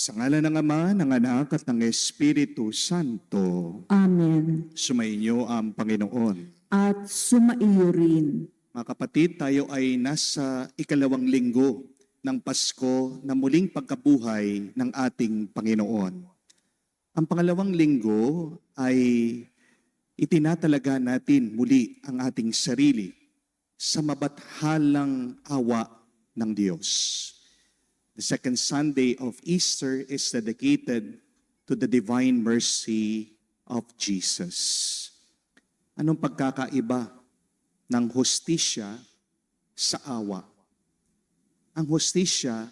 Sa ngalan ng Ama, ng Anak at ng Espiritu Santo, Amen. sumainyo ang Panginoon. At sumaiyo rin. Mga kapatid, tayo ay nasa ikalawang linggo ng Pasko na muling pagkabuhay ng ating Panginoon. Ang pangalawang linggo ay itinatalaga natin muli ang ating sarili sa mabathalang awa ng Diyos. The second Sunday of Easter is dedicated to the divine mercy of Jesus. Anong pagkakaiba ng hustisya sa awa? Ang hustisya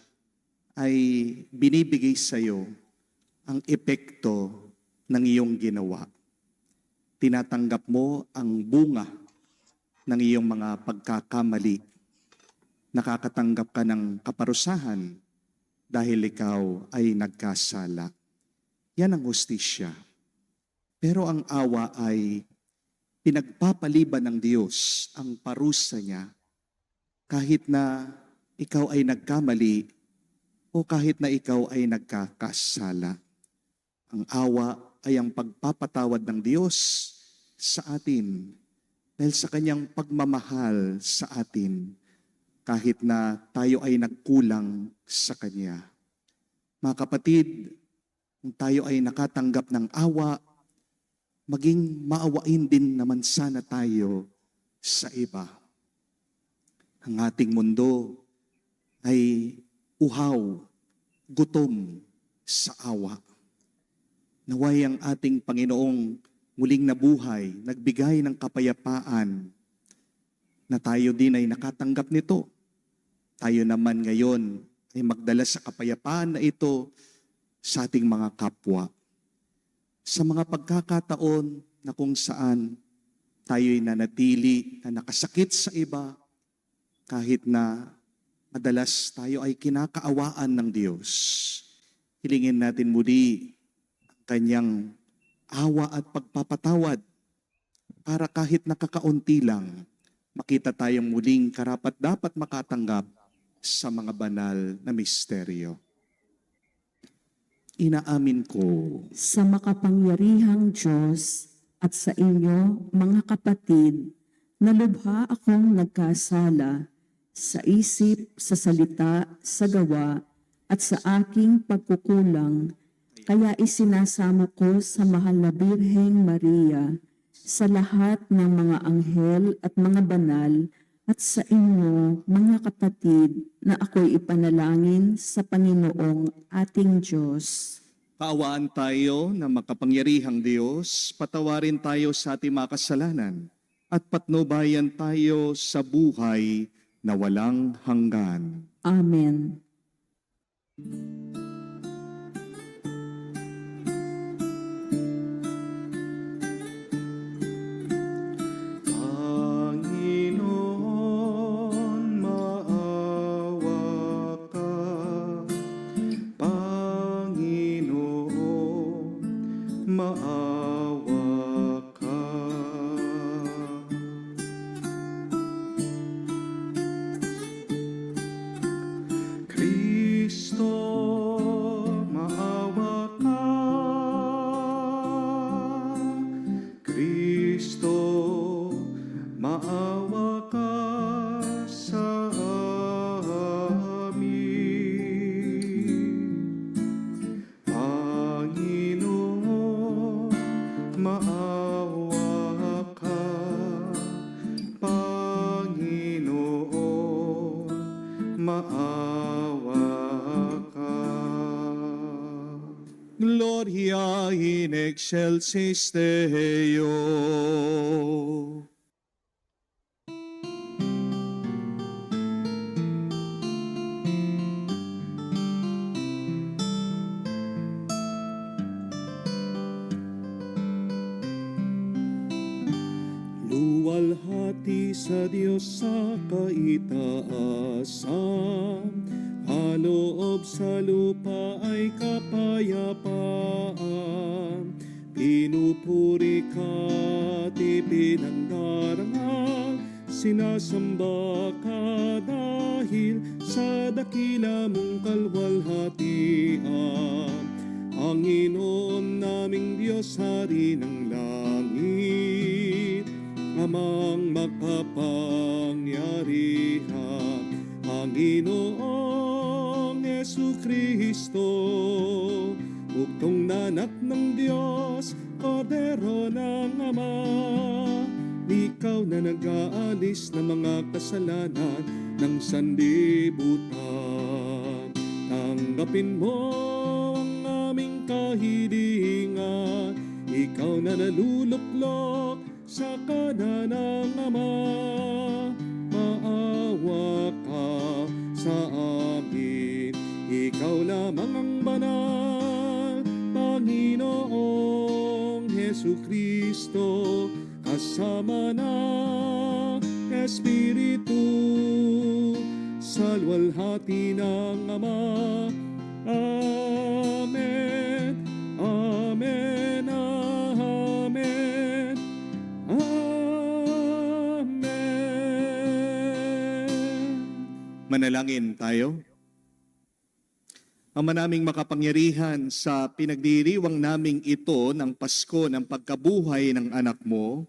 ay binibigay sa iyo ang epekto ng iyong ginawa. Tinatanggap mo ang bunga ng iyong mga pagkakamali. Nakakatanggap ka ng kaparusahan dahil ikaw ay nagkasala. Yan ang hustisya. Pero ang awa ay pinagpapaliban ng Diyos ang parusa niya kahit na ikaw ay nagkamali o kahit na ikaw ay nagkakasala. Ang awa ay ang pagpapatawad ng Diyos sa atin dahil sa kanyang pagmamahal sa atin kahit na tayo ay nagkulang sa Kanya. Mga kapatid, kung tayo ay nakatanggap ng awa, maging maawain din naman sana tayo sa iba. Ang ating mundo ay uhaw, gutom sa awa. Naway ang ating Panginoong muling nabuhay, nagbigay ng kapayapaan, na tayo din ay nakatanggap nito. Tayo naman ngayon ay magdala sa kapayapaan na ito sa ating mga kapwa. Sa mga pagkakataon na kung saan tayo'y nanatili na nakasakit sa iba, kahit na madalas tayo ay kinakaawaan ng Diyos, hilingin natin muli ang kanyang awa at pagpapatawad para kahit nakakaunti lang, makita tayong muling karapat-dapat makatanggap sa mga banal na misteryo. Inaamin ko Sa makapangyarihang Diyos at sa inyo, mga kapatid, na lubha akong nagkasala sa isip, sa salita, sa gawa, at sa aking pagkukulang, kaya isinasamo ko sa mahal na Birheng Maria, sa lahat ng mga anghel at mga banal, at sa inyo, mga kapatid, na ako'y ipanalangin sa Panginoong ating Diyos. kaawaan tayo ng makapangyarihang Diyos, patawarin tayo sa ating mga kasalanan, at patnubayan tayo sa buhay na walang hanggan. Amen. Panginoon, maawa ka. Panginoon, maawa ka. Kristo, maawa ka. Kristo, maawa ka sa amin. Panginoon, maawa ka. Panginoon, maawa ka. Gloria in excelsis Deo. Luwalhati sa Diyos sa kaitaasan, kaloob sa lupa ay kapayapaan. Pinupuri ka at ipinandarama, sinasamba ka dahil dahil sa dakila mong kalwalhatian. Panginoon naming Diyos, Hari ng langit, Amang makapangyarihan, Panginoong Jesucristo, bugtong na anak ng Diyos, Kordero ng Ama. Ikaw na nag-aalis ng mga kasalanan ng sanlibutan. Tanggapin mo ang aming kahilingan, ikaw na naluluklok sa kanan ng Ama. Maawa ka sa amin, ikaw lamang ang banal, Panginoong Jesucristo, kasama ng Espiritu, sa luwalhati ng Ama. Amen, amen, amen, amen. Manalangin tayo. Ama naming makapangyarihan, sa pinagdiriwang naming ito ng Pasko ng pagkabuhay ng anak mo,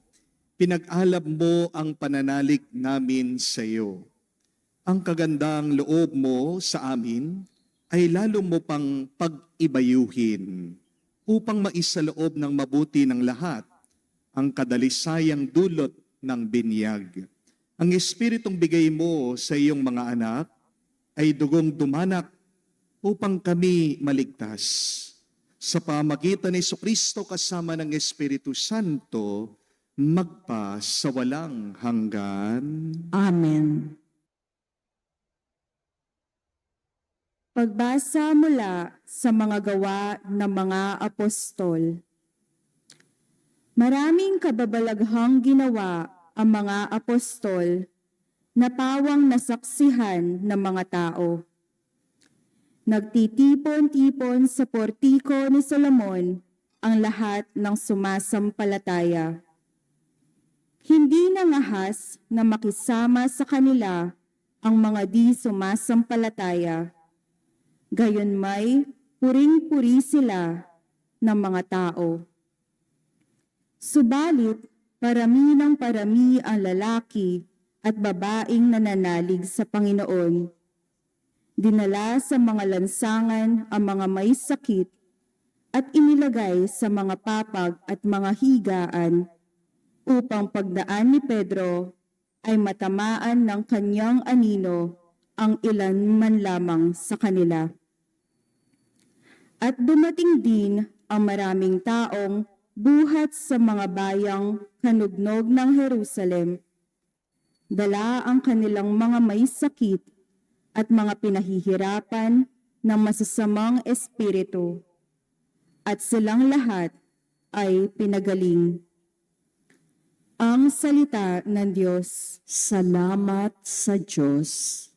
pinag-alab mo ang pananalig namin sa iyo. Ang kagandang loob mo sa amin ay lalo mo pang pag-ibayuhin upang maisaloob ng mabuti ng lahat ang kadalisayang dulot ng binyag. Ang Espiritong bigay mo sa iyong mga anak ay dugong dumanak upang kami maligtas. Sa pamagitan ni Jesucristo kasama ng Espiritu Santo, magpa sa walang hanggan. Amen. Pagbasa mula sa mga gawa ng mga apostol. Maraming kababalaghang ginawa ang mga apostol na pawang nasaksihan ng mga tao. Nagtitipon-tipon sa portiko ni Solomon ang lahat ng sumasampalataya. Hindi nangahas na makisama sa kanila ang mga di sumasampalataya. Gayunmay, puring-puri sila ng mga tao. Subalit, parami ng parami ang lalaki at babaeng nananalig sa Panginoon. Dinala sa mga lansangan ang mga may sakit at inilagay sa mga papag at mga higaan upang pagdaan ni Pedro ay matamaan ng kanyang anino ang ilan man lamang sa kanila. At dumating din ang maraming taong buhat sa mga bayang kanugnog ng Jerusalem. Dala ang kanilang mga may sakit at mga pinahihirapan ng masasamang espiritu, at silang lahat ay pinagaling. Ang salita ng Diyos. Salamat sa Diyos.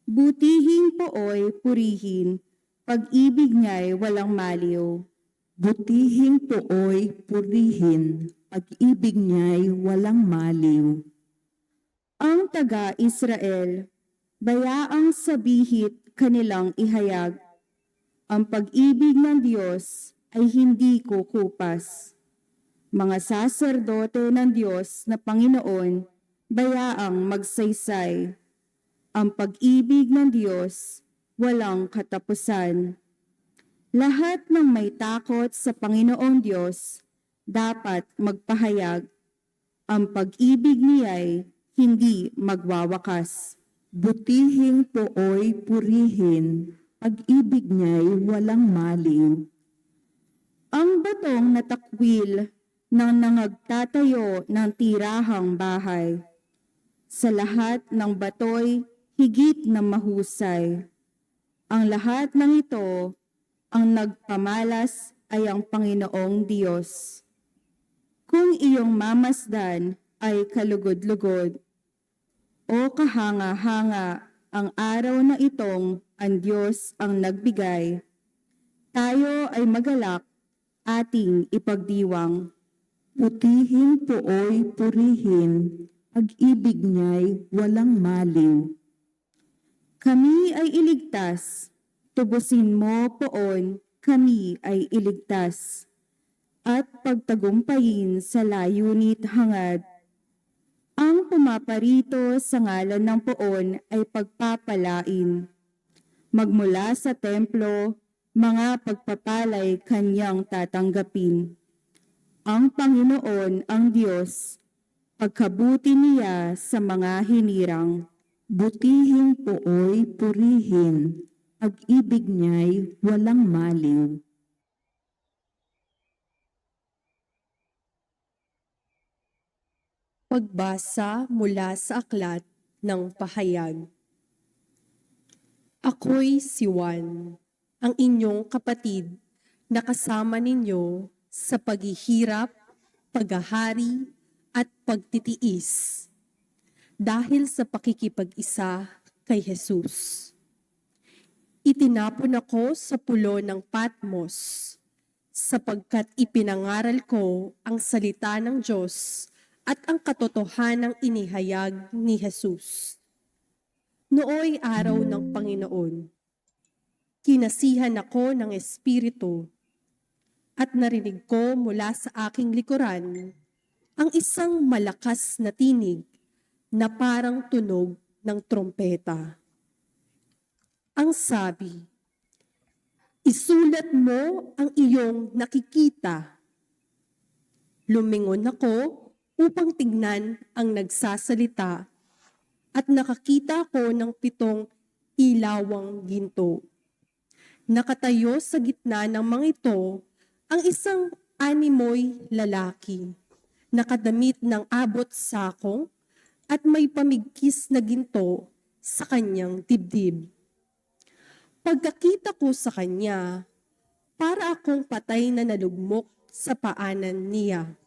Butihing pooy purihin, pag-ibig niya'y walang maliw. Butihing pooy purihin, pag-ibig niya'y walang maliw. Ang taga-Israel, bayaang sabihit kanilang ihayag, ang pag-ibig ng Diyos ay hindi kukupas. Mga saserdote ng Diyos na Panginoon, bayaang magsaysay. Ang pag-ibig ng Diyos, walang katapusan. Lahat ng may takot sa Panginoong Diyos, dapat magpahayag. Ang pag-ibig niya'y hindi magwawakas. Butihing pooy purihin, pag-ibig niya'y walang maliw. Ang batong natakwil ng nangagtatayo ng tirahang bahay. Sa lahat ng batoy, higit na mahusay. Ang lahat ng ito, ang nagpamalas ay ang Panginoong Diyos. Kung iyong mamasdan ay kalugod-lugod, o kahanga-hanga ang araw na itong ang Diyos ang nagbigay, tayo ay magalak, ating ipagdiwang. Putihing pooy purihin, pag-ibig niya'y walang maliw. Kami ay iligtas. Tubusin mo, Poon, kami ay iligtas. At pagtagumpayin sa layunit hangad. Ang pumaparito sa ngalan ng Poon ay pagpapalain. Magmula sa templo, mga pagpapalay kanyang tatanggapin. Ang Panginoon ang Diyos, pagkabuti niya sa mga hinirang. Butihing pooy purihin, pag-ibig niya'y walang maliw. Pagbasa mula sa aklat ng pahayag. Ako'y si Juan, ang inyong kapatid na kasama ninyo sa paghihirap, paghahari at pagtitiis dahil sa pakikipag-isa kay Jesus. Itinapon ako sa pulo ng Patmos sapagkat ipinangaral ko ang salita ng Diyos at ang katotohanang inihayag ni Jesus. Nooy araw ng Panginoon, kinasihan ako ng Espiritu at narinig ko mula sa aking likuran ang isang malakas na tinig na parang tunog ng trompeta. Ang sabi, "Isulat mo ang iyong nakikita." Lumingon ako upang tignan ang nagsasalita at nakakita ko ng 7 ilawang ginto. Nakatayo sa gitna ng mga ito ang isang animoy lalaki, nakadamit ng abot sakong at may pamigkis na ginto sa kanyang dibdib. Pagkakita ko sa kanya, para akong patay na nalugmok sa paanan niya.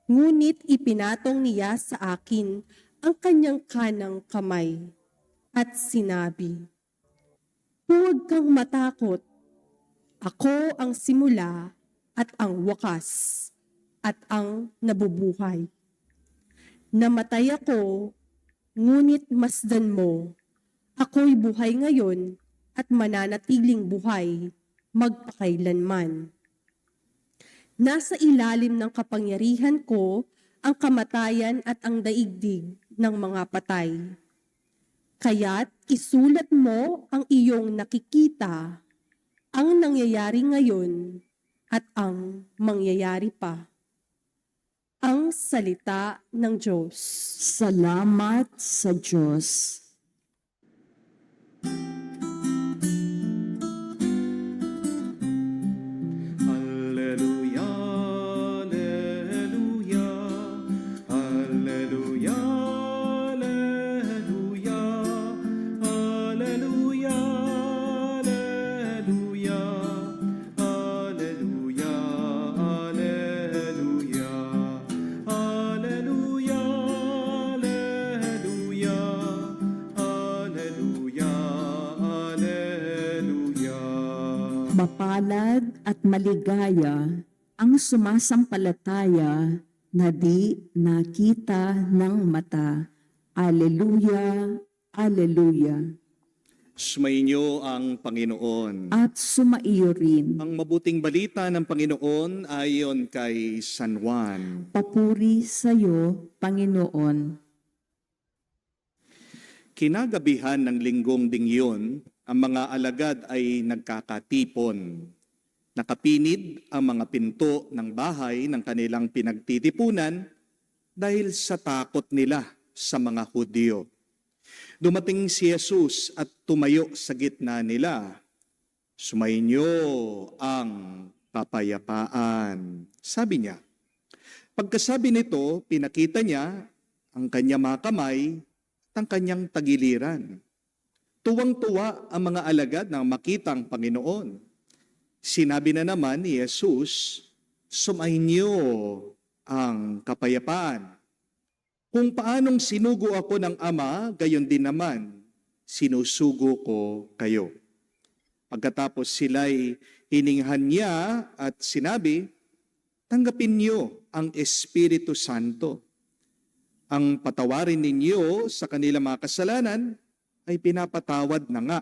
Ngunit ipinatong niya sa akin ang kanyang kanang kamay at sinabi, "Huwag kang matakot. Ako ang simula at ang wakas at ang nabubuhay. Namatay ako, ngunit masdan mo, ako'y buhay ngayon at mananatiling buhay magpakailanman. Nasa ilalim ng kapangyarihan ko ang kamatayan at ang daigdig ng mga patay. Kaya't isulat mo ang iyong nakikita, ang nangyayari ngayon at ang mangyayari pa." Ang salita ng Diyos. Salamat sa Diyos. Alleluia, alleluia, alleluia, alleluia, alleluia, alleluia, alleluia, alleluia, alleluia, alleluia, alleluia, alleluia. Mapalad at maligaya ang sumasampalataya na di nakita ng mata. Alleluia, Alleluia. Sumainyo ang Panginoon. At sumaiyo rin. Ang mabuting balita ng Panginoon ayon kay San Juan. Papuri sa iyo, Panginoon. Kinagabihan ng linggong ding yun, ang mga alagad ay nagkakatipon. Nakapinid ang mga pinto ng bahay ng kanilang pinagtitipunan dahil sa takot nila sa mga Hudyo. Dumating si Jesus at tumayo sa gitna nila. Sumainyo ang kapayapaan. Sabi niya. Pagkasabi nito, pinakita niya ang kanyang mga kamay at ang kanyang tagiliran. Tuwang-tuwa ang mga alagad nang makita ang Panginoon. Sinabi na naman ni Jesus, "Sumainyo ang kapayapaan. Kung paanong sinugo ako ng Ama, gayon din naman, sinusugo ko kayo." Pagkatapos sila'y hininghan niya at sinabi, "Tanggapin niyo ang Espiritu Santo. Ang patawarin ninyo sa kanilang mga kasalanan ay pinapatawad na nga.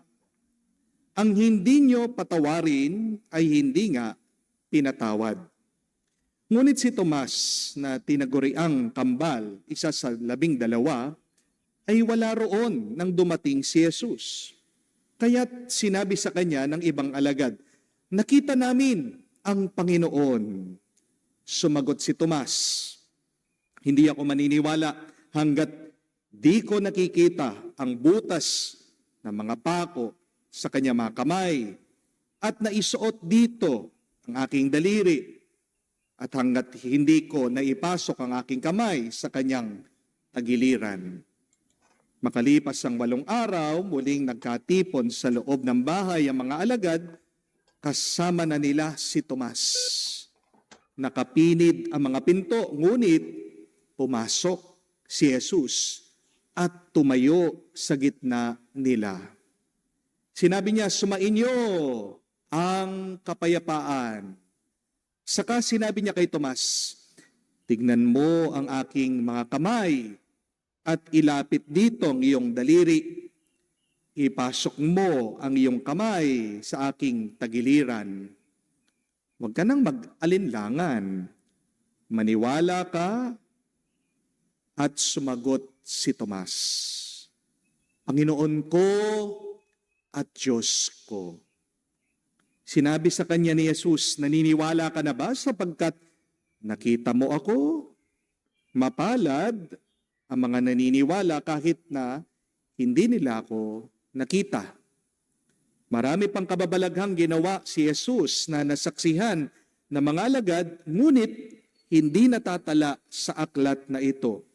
Ang hindi nyo patawarin ay hindi nga pinatawad. Ngunit si Tomas na tinaguriang kambal, isa sa 12, ay wala roon nang dumating si Jesus. Kaya't sinabi sa kanya ng ibang alagad, "Nakita namin ang Panginoon." Sumagot si Tomas, "Hindi ako maniniwala hanggat di ko nakikita ang butas ng mga pako sa kanya mga kamay at naisuot dito ang aking daliri at hanggat hindi ko naipasok ang aking kamay sa kanyang tagiliran." Makalipas ang 8 araw, muling nagkatipon sa loob ng bahay ang mga alagad, kasama na nila si Tomas. Nakapinid ang mga pinto, ngunit pumasok si Jesus at tumayo sa gitna nila. Sinabi niya, "Sumainyo ang kapayapaan." Saka sinabi niya kay Tomas, "Tignan mo ang aking mga kamay at ilapit dito ang iyong daliri. Ipasok mo ang iyong kamay sa aking tagiliran. Huwag ka nang mag-alinlangan. Maniwala ka." At sumagot si Tomas, "Panginoon ko at Diyos ko." Sinabi sa kanya ni Jesus, "Naniniwala ka na ba sapagkat nakita mo ako? Mapalad ang mga naniniwala kahit na hindi nila ako nakita." Marami pang kababalaghang ginawa si Jesus na nasaksihan ng mga alagad, ngunit hindi natatala sa aklat na ito.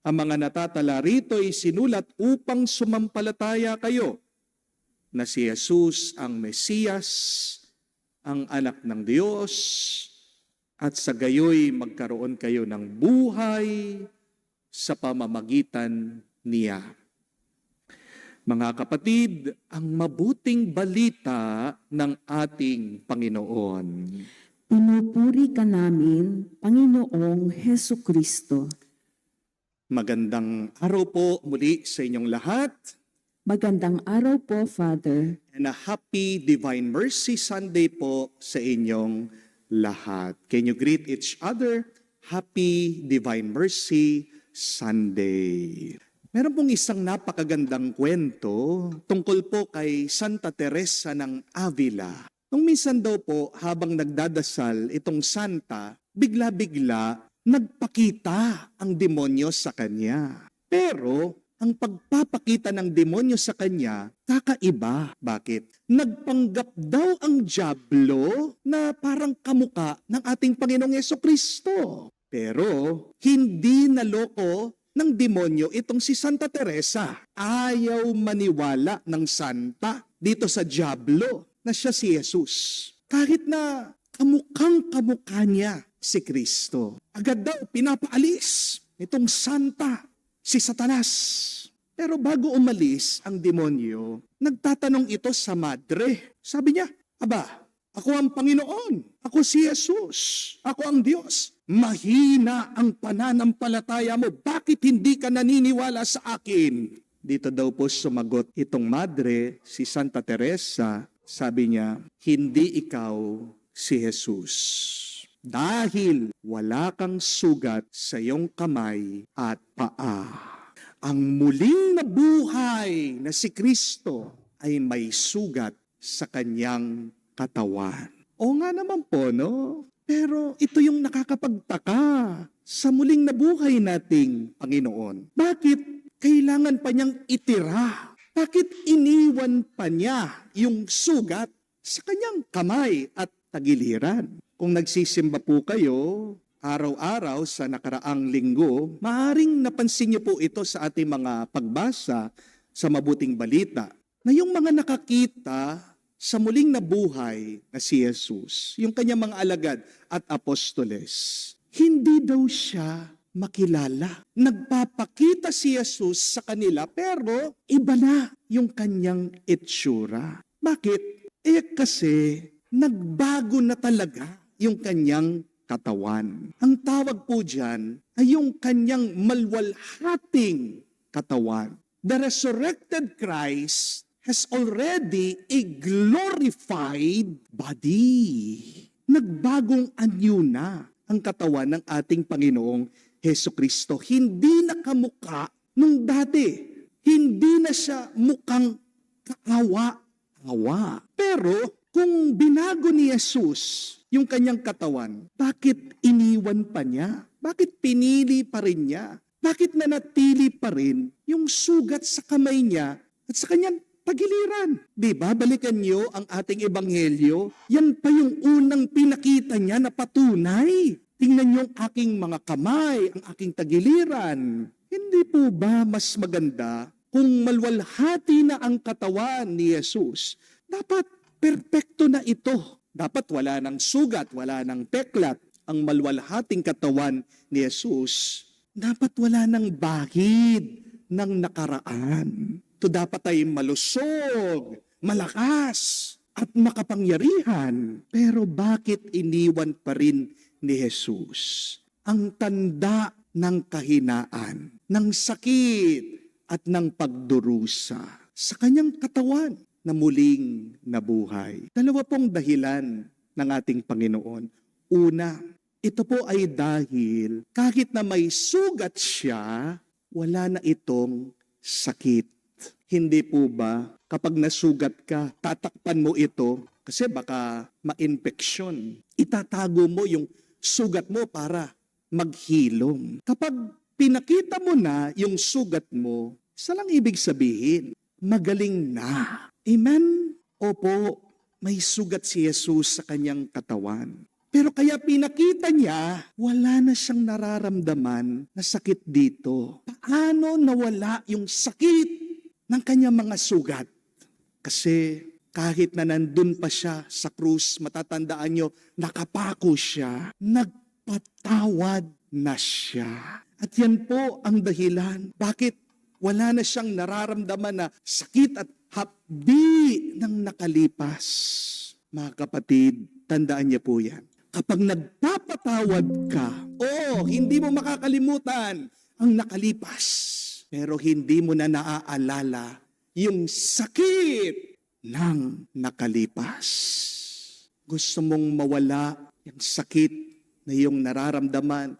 Ang mga natatala rito ay sinulat upang sumampalataya kayo na si Jesus ang Mesiyas, ang anak ng Diyos, at sa gayoy magkaroon kayo ng buhay sa pamamagitan niya. Mga kapatid, ang mabuting balita ng ating Panginoon. Pinupuri ka namin, Panginoong Hesu Kristo. Magandang araw po muli sa inyong lahat. Magandang araw po, Father. And a happy Divine Mercy Sunday po sa inyong lahat. Can you greet each other? Happy Divine Mercy Sunday. Meron pong isang napakagandang kwento tungkol po kay Santa Teresa ng Avila. Nung minsan daw po, habang nagdadasal itong santa, bigla-bigla nagpakita ang demonyo sa kanya. Pero ang pagpapakita ng demonyo sa kanya, kakaiba. Bakit? Nagpanggap daw ang dyablo na parang kamuka ng ating Panginoong Jesucristo. Pero hindi naloko ng demonyo itong si Santa Teresa. Ayaw maniwala ng santa dito sa dyablo na siya si Jesus. Kahit na kamukhang-kamukha niya si Kristo. Agad daw pinapaalis itong santa, si Satanas. Pero bago umalis ang demonyo, nagtatanong ito sa madre. Sabi niya, "Aba, ako ang Panginoon, ako si Jesus, ako ang Diyos. Mahina ang pananampalataya mo, bakit hindi ka naniniwala sa akin?" Dito daw po sumagot itong madre, si Santa Teresa. Sabi niya, "Hindi ikaw si Jesus. Dahil wala kang sugat sa iyong kamay at paa. Ang muling nabuhay na si Kristo ay may sugat sa kanyang katawan." O nga naman po, no? Pero ito yung nakakapagtaka sa muling nabuhay nating Panginoon. Bakit kailangan pa niyang itira? Bakit iniwan pa niya yung sugat sa kanyang kamay at tagiliran? Kung nagsisimba po kayo araw-araw sa nakaraang linggo, maaaring napansin niyo po ito sa ating mga pagbasa sa mabuting balita, na yung mga nakakita sa muling nabuhay na si Jesus, yung kanyang mga alagad at apostoles, hindi daw siya makilala. Nagpapakita si Jesus sa kanila pero iba na yung kanyang itsura. Bakit? Kasi nagbago na talaga yung kanyang katawan. Ang tawag po dyan ay yung kanyang malwalhating katawan. The resurrected Christ has already a glorified body. Nagbagong anyo na ang katawan ng ating Panginoong Heso Kristo. Hindi nakamuka nung dati. Hindi na siya mukhang kaawa-awa. Pero kung binago ni Jesus yung kanyang katawan, bakit iniwan pa niya? Bakit pinili pa rin niya? Bakit nanatili pa rin yung sugat sa kamay niya at sa kanyang tagiliran? Diba? Balikan niyo ang ating ebanghelyo. Yan pa yung unang pinakita niya na patunay. Tingnan niyo ang aking mga kamay, ang aking tagiliran. Hindi po ba mas maganda kung malwalhati na ang katawan ni Jesus? Dapat perpekto na ito. Dapat wala ng sugat, wala ng peklat. Ang malwalhating katawan ni Jesus, dapat wala ng bahid ng nakaraan. Ito dapat ay malusog, malakas, at makapangyarihan. Pero bakit iniwan pa rin ni Jesus ang tanda ng kahinaan, ng sakit, at ng pagdurusa sa kanyang katawan na muling nabuhay? Dalawa pong dahilan ng ating Panginoon. Una, ito po ay dahil kahit na may sugat siya, wala na itong sakit. Hindi po ba kapag nasugat ka, tatakpan mo ito kasi baka ma-infeksyon. Itatago mo yung sugat mo para maghilom. Kapag pinakita mo na yung sugat mo, isa lang ibig sabihin, magaling na. Amen? Opo, may sugat si Jesus sa kanyang katawan. Pero kaya pinakita niya, wala na siyang nararamdaman na sakit dito. Paano nawala yung sakit ng kanyang mga sugat? Kasi kahit na nandun pa siya sa krus, matatandaan nyo, nakapako siya, nagpatawad na siya. At yan po ang dahilan, bakit wala na siyang nararamdaman na sakit at hapdi ng nakalipas. Mga kapatid, tandaan niyo po yan. Kapag nagpapatawad ka, hindi mo makakalimutan ang nakalipas. Pero hindi mo na naaalala yung sakit ng nakalipas. Gusto mong mawala yung sakit na yung nararamdaman,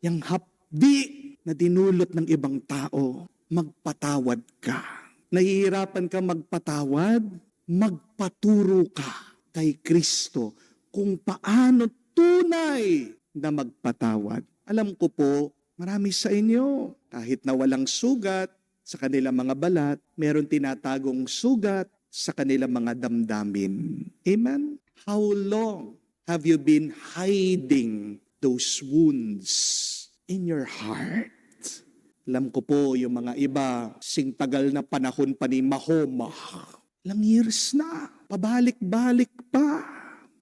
yung hapdi na dinulot ng ibang tao, magpatawad ka. Nahihirapan ka magpatawad, magpaturo ka kay Kristo kung paano tunay na magpatawad. Alam ko po, marami sa inyo, kahit na walang sugat sa kanilang mga balat, meron tinatagong sugat sa kanilang mga damdamin. Amen? How long have you been hiding those wounds in your heart? Alam ko po, yung mga iba, tagal na panahon pa ni Mahoma. Ilang years na, pabalik-balik pa.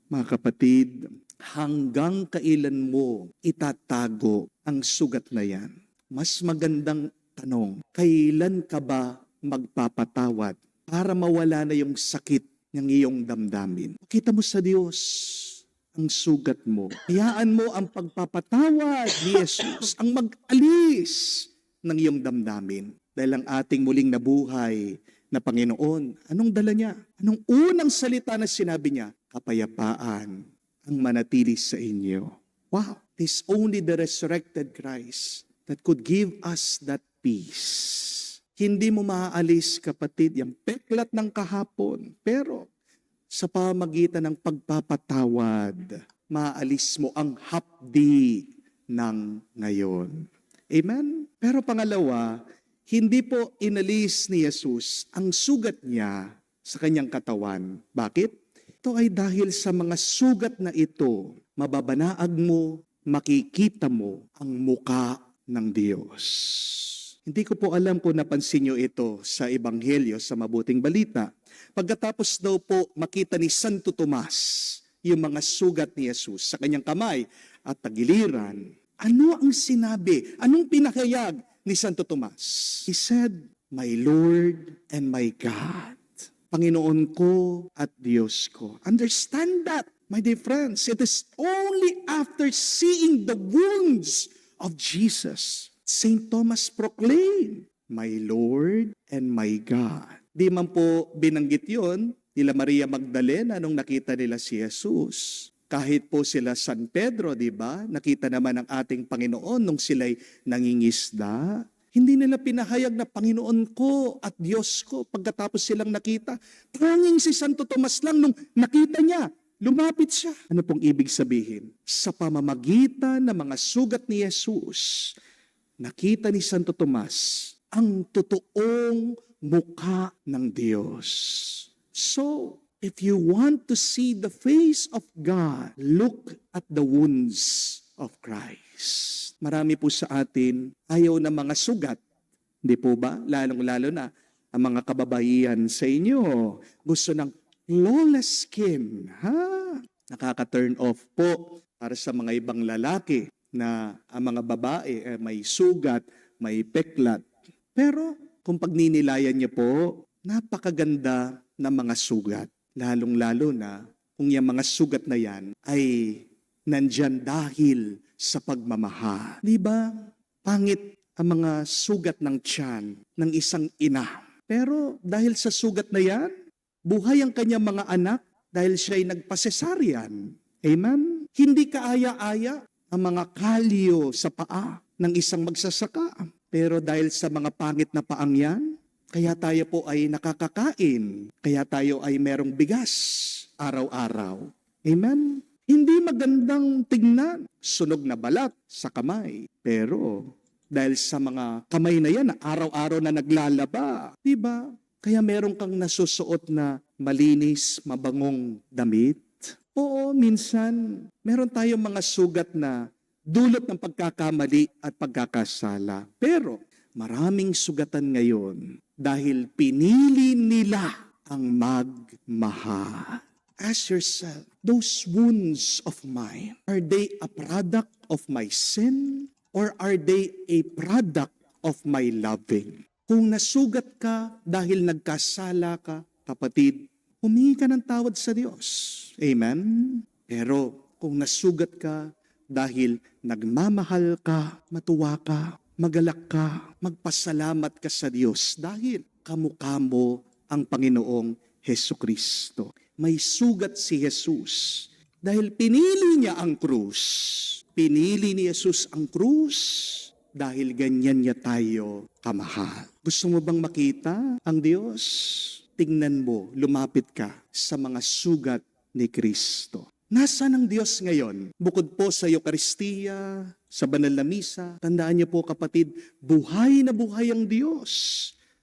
Mga kapatid, hanggang kailan mo itatago ang sugat na yan? Mas magandang tanong, kailan ka ba magpapatawad para mawala na yung sakit ng iyong damdamin? Pakita mo sa Diyos ang sugat mo. Hayaan mo ang pagpapatawad ni Jesus ang mag-alis ng iyong damdamin. Dahil ang ating muling nabuhay na Panginoon, anong dala niya? Anong unang salita na sinabi niya? Kapayapaan ang manatili sa inyo. Wow! It is only the resurrected Christ that could give us that peace. Hindi mo maaalis, kapatid, yung peklat ng kahapon. Pero sa pamagitan ng pagpapatawad, maaalis mo ang hapdi ng ngayon. Amen? Pero pangalawa, hindi po inalis ni Jesus ang sugat niya sa kanyang katawan. Bakit? Ito ay dahil sa mga sugat na ito, mababanaag mo, makikita mo ang muka ng Diyos. Hindi ko po alam kung napansin niyo ito sa Ebanghelyo, sa Mabuting Balita. Pagkatapos daw po makita ni Santo Tomas yung mga sugat ni Jesus sa kanyang kamay at tagiliran, ano ang sinabi? Anong pinakayag ni Santo Tomas? He said, "My Lord and my God." Panginoon ko at Diyos ko. Understand that, my dear friends. It is only after seeing the wounds of Jesus, St. Thomas proclaimed, my Lord and my God. Di man po binanggit yon nila Maria Magdalena nung nakita nila si Jesus. Kahit po sila San Pedro, di ba? Nakita naman ang ating Panginoon nung sila'y nangingisda. Hindi nila pinahayag na Panginoon ko at Diyos ko pagkatapos silang nakita. Tanging si Santo Tomas lang nung nakita niya, lumapit siya. Ano pong ibig sabihin? Sa pamamagitan ng mga sugat ni Jesus, nakita ni Santo Tomas ang totoong mukha ng Diyos. So, if you want to see the face of God, look at the wounds of Christ. Marami po sa atin ayaw na mga sugat. Hindi po ba? Lalong-lalo na ang mga kababaihan sa inyo. Gusto ng flawless skin. Nakaka-turn off po para sa mga ibang lalaki na ang mga babae may sugat, may peklat. Pero kung pagninilayan niyo po, napakaganda ng mga sugat. Lalong-lalo na kung yung mga sugat na yan ay nandyan dahil sa pagmamahal. Di ba? Pangit ang mga sugat ng tiyan ng isang ina. Pero dahil sa sugat na yan, buhay ang kanyang mga anak dahil siya'y nagpasesaryan. Amen? Hindi kaaya-aya ang mga kalyo sa paa ng isang magsasaka. Pero dahil sa mga pangit na paang yan, kaya tayo po ay nakakakain. Kaya tayo ay merong bigas araw-araw. Amen? Hindi magandang tingnan. Sunog na balat sa kamay. Pero dahil sa mga kamay na yan, araw-araw na naglalaba. Diba? Kaya meron kang nasusuot na malinis, mabangong damit. Oo, minsan meron tayong mga sugat na dulot ng pagkakamali at pagkakasala. Pero maraming sugatan ngayon dahil pinili nila ang magmahal. Ask yourself, those wounds of mine, are they a product of my sin or are they a product of my loving? Kung nasugat ka dahil nagkasala ka, kapatid, humingi ka ng tawad sa Diyos. Amen? Pero kung nasugat ka dahil nagmamahal ka, matuwa ka, magalak ka, magpasalamat ka sa Diyos dahil kamukha mo ang Panginoong Hesukristo. May sugat si Jesus dahil pinili niya ang krus. Pinili ni Jesus ang krus dahil ganyan niya tayo kamahal. Gusto mo bang makita ang Diyos? Tingnan mo, lumapit ka sa mga sugat ni Kristo. Nasaan ang Diyos ngayon? Bukod po sa Eucharistia, sa banal na misa, tandaan niyo po kapatid, buhay na buhay ang Diyos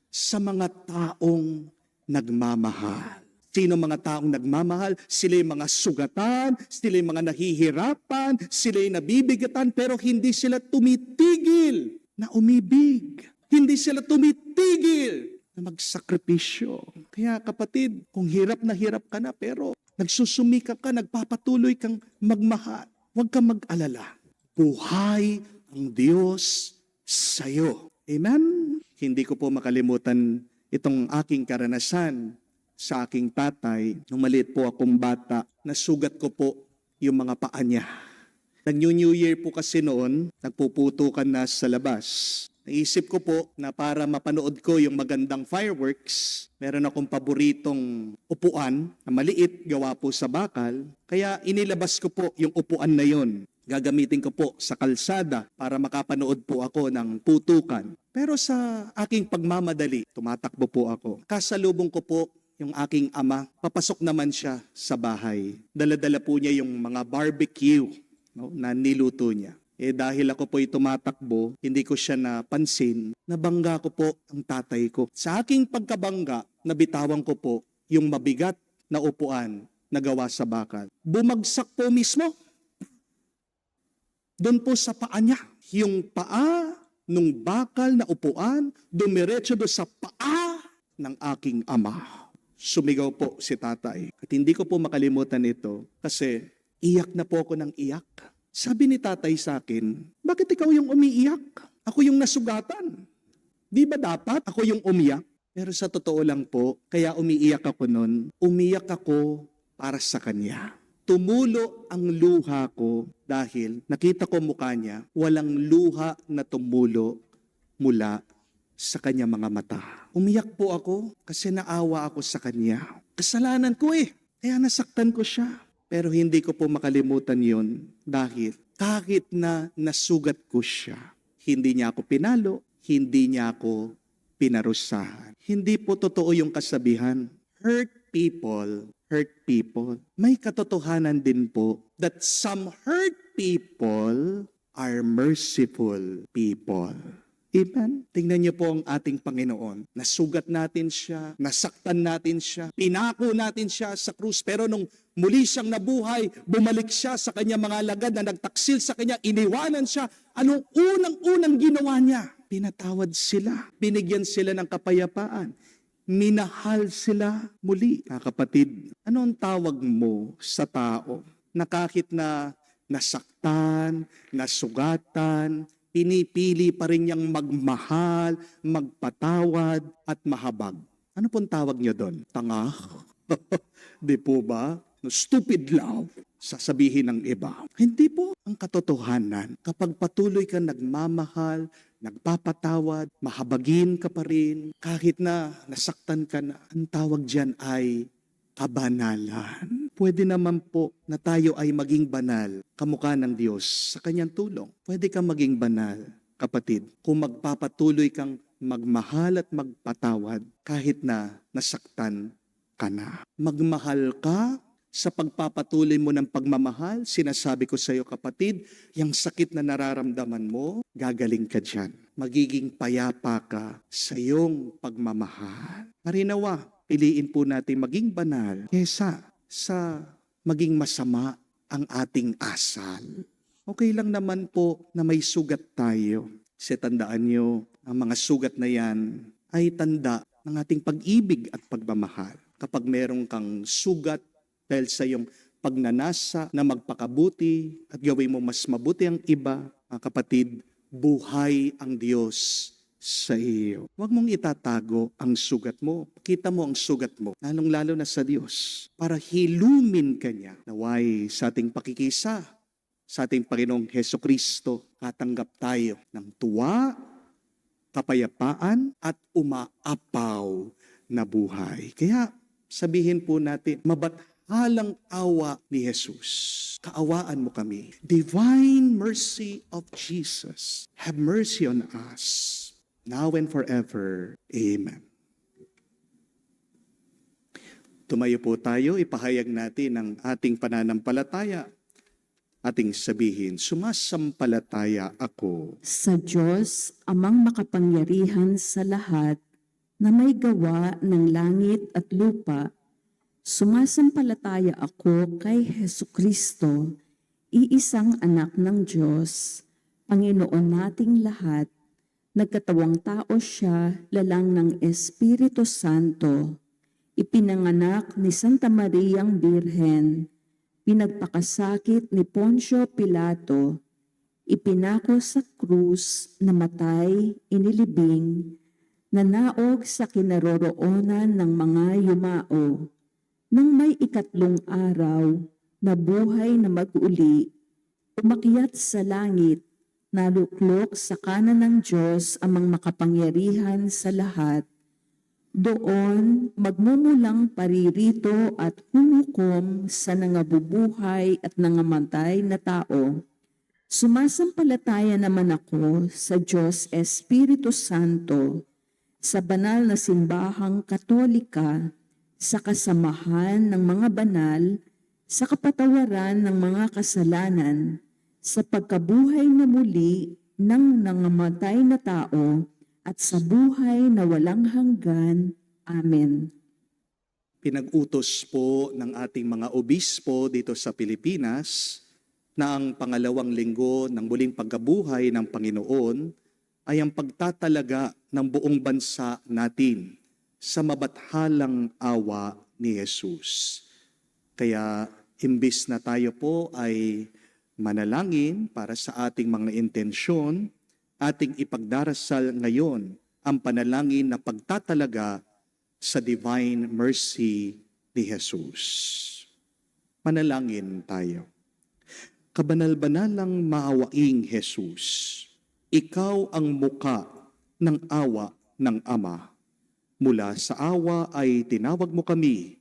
sa mga taong nagmamahal. Sino mga taong nagmamahal? Sila yung mga sugatan, sila yung mga nahihirapan, sila yung nabibigatan, pero hindi sila tumitigil na umibig. Hindi sila tumitigil na magsakripisyo. Kaya kapatid, kung hirap ka na, pero nagsusumika ka, nagpapatuloy kang magmahal. Huwag kang mag-alala. Buhay ang Diyos sa'yo. Amen? Hindi ko po makalimutan itong aking karanasan sa aking tatay. Nung maliit po akong bata, nasugat ko po yung mga paa niya. Nag-New Year po kasi noon, nagpuputukan na sa labas. Naisip ko po na para mapanood ko yung magandang fireworks, meron akong paboritong upuan na maliit, gawa po sa bakal. Kaya inilabas ko po yung upuan na yon. Gagamitin ko po sa kalsada para makapanood po ako ng putukan. Pero sa aking pagmamadali, tumatakbo po ako. Kasalubong ko po yung aking ama, papasok naman siya sa bahay. Dala-dala po niya yung mga barbecue na niluto niya. Dahil ako po'y tumatakbo, hindi ko siya napansin, nabangga ko po ang tatay ko. Sa aking pagkabangga, nabitawan ko po yung mabigat na upuan na gawa sa bakal. Bumagsak po mismo. Doon po sa paa niya. Yung paa nung bakal na upuan, dumiretso doon sa paa ng aking ama. Sumigaw po si tatay. At hindi ko po makalimutan ito kasi iyak na po ako ng iyak. Sabi ni tatay sa akin, bakit ikaw yung umiiyak? Ako yung nasugatan. Di ba dapat ako yung umiyak? Pero sa totoo lang po, kaya umiiyak ako nun, umiyak ako para sa kanya. Tumulo ang luha ko dahil nakita ko mukha niya, walang luha na tumulo mula sa kanya mga mata. Umiyak po ako kasi naawa ako sa kanya. Kasalanan ko kaya nasaktan ko siya. Pero hindi ko po makalimutan yun dahil kahit na nasugat ko siya, hindi niya ako pinalo, hindi niya ako pinarusahan. Hindi po totoo yung kasabihan, hurt people. May katotohanan din po that some hurt people are merciful people. Amen? Tingnan niyo po ang ating Panginoon. Nasugat natin siya, nasaktan natin siya, pinako natin siya sa krus. Pero nung muli siyang nabuhay, bumalik siya sa kanya mga alagad na nagtaksil sa kanya, iniwanan siya. Anong unang-unang ginawa niya? Pinatawad sila, binigyan sila ng kapayapaan, minahal sila muli. Kapatid, ano ang tawag mo sa tao na kahit na nasaktan, nasugatan, pinipili pa rin niyang magmahal, magpatawad, at mahabag? Ano pong tawag niyo doon? Tanga? Di po ba? Stupid love, sasabihin ng iba. Hindi po. Ang katotohanan, kapag patuloy ka nagmamahal, nagpapatawad, mahabagin ka pa rin, kahit na nasaktan ka na, ang tawag dyan ay kabanalan. Pwede naman po na tayo ay maging banal, kamukha ng Diyos sa kanyang tulong. Pwede kang maging banal, kapatid, kung magpapatuloy kang magmahal at magpatawad kahit na nasaktan ka na. Magmahal ka sa pagpapatuloy mo ng pagmamahal. Sinasabi ko sa iyo, kapatid, yung sakit na nararamdaman mo, gagaling ka dyan. Magiging payapa ka sa iyong pagmamahal. Marinawa, piliin po natin maging banal kesa sa maging masama ang ating asal. Okay lang naman po na may sugat tayo. Kasi tandaan nyo, ang mga sugat na yan ay tanda ng ating pag-ibig at pagmamahal. Kapag meron kang sugat dahil sa iyong pagnanasa na magpakabuti at gawin mo mas mabuti ang iba, mga kapatid, buhay ang Diyos sa iyo. Huwag mong itatago ang sugat mo. Kita mo ang sugat mo, lalong-lalo na sa Diyos, para hilumin ka niya. Naway sa ating pakikisa, sa ating Panginoong Hesukristo, katanggap tayo ng tuwa, kapayapaan, at umaapaw na buhay. Kaya sabihin po natin, mabathalang awa ni Jesus. Kaawaan mo kami. Divine mercy of Jesus, have mercy on us, now and forever. Amen. Tumayo po tayo, ipahayag natin ang ating pananampalataya. Ating sabihin, sumasampalataya ako Sa Diyos, amang makapangyarihan sa lahat, na may gawa ng langit at lupa. Sumasampalataya ako kay Hesukristo, iisang anak ng Diyos, Panginoon nating lahat. Nagkatawang tao siya, lalang ng Espiritu Santo. Ipinanganak ni Santa Mariang Birhen. Pinagpakasakit ni Poncio Pilato. Ipinako sa krus, namatay, inilibing, nanaog sa kinaroroonan ng mga yumao. Nang may ikatlong araw, nabuhay na mag-uli, umakyat sa langit, naluklok sa kanan ng Diyos amang makapangyarihan sa lahat. Doon magmumulang paririto at humukom sa nangabubuhay at nangamatay na tao. Sumasampalataya naman ako sa Diyos Espiritu Santo, sa banal na simbahang Katolika, sa kasamahan ng mga banal, sa kapatawaran ng mga kasalanan, sa pagkabuhay na muli ng nangamatay na tao, at sa buhay na walang hanggan. Amen. Pinag-utos po ng ating mga obispo dito sa Pilipinas na ang pangalawang linggo ng muling pagkabuhay ng Panginoon ay ang pagtatalaga ng buong bansa natin sa mabathalang awa ni Jesus. Kaya imbis na tayo po ay manalangin para sa ating mga intensyon, ating ipagdarasal ngayon ang panalangin na pagtatalaga sa divine mercy ni Jesus. Manalangin tayo. Kabanal-banalang maawaing Jesus, ikaw ang muka ng awa ng Ama. Mula sa awa ay tinawag mo kami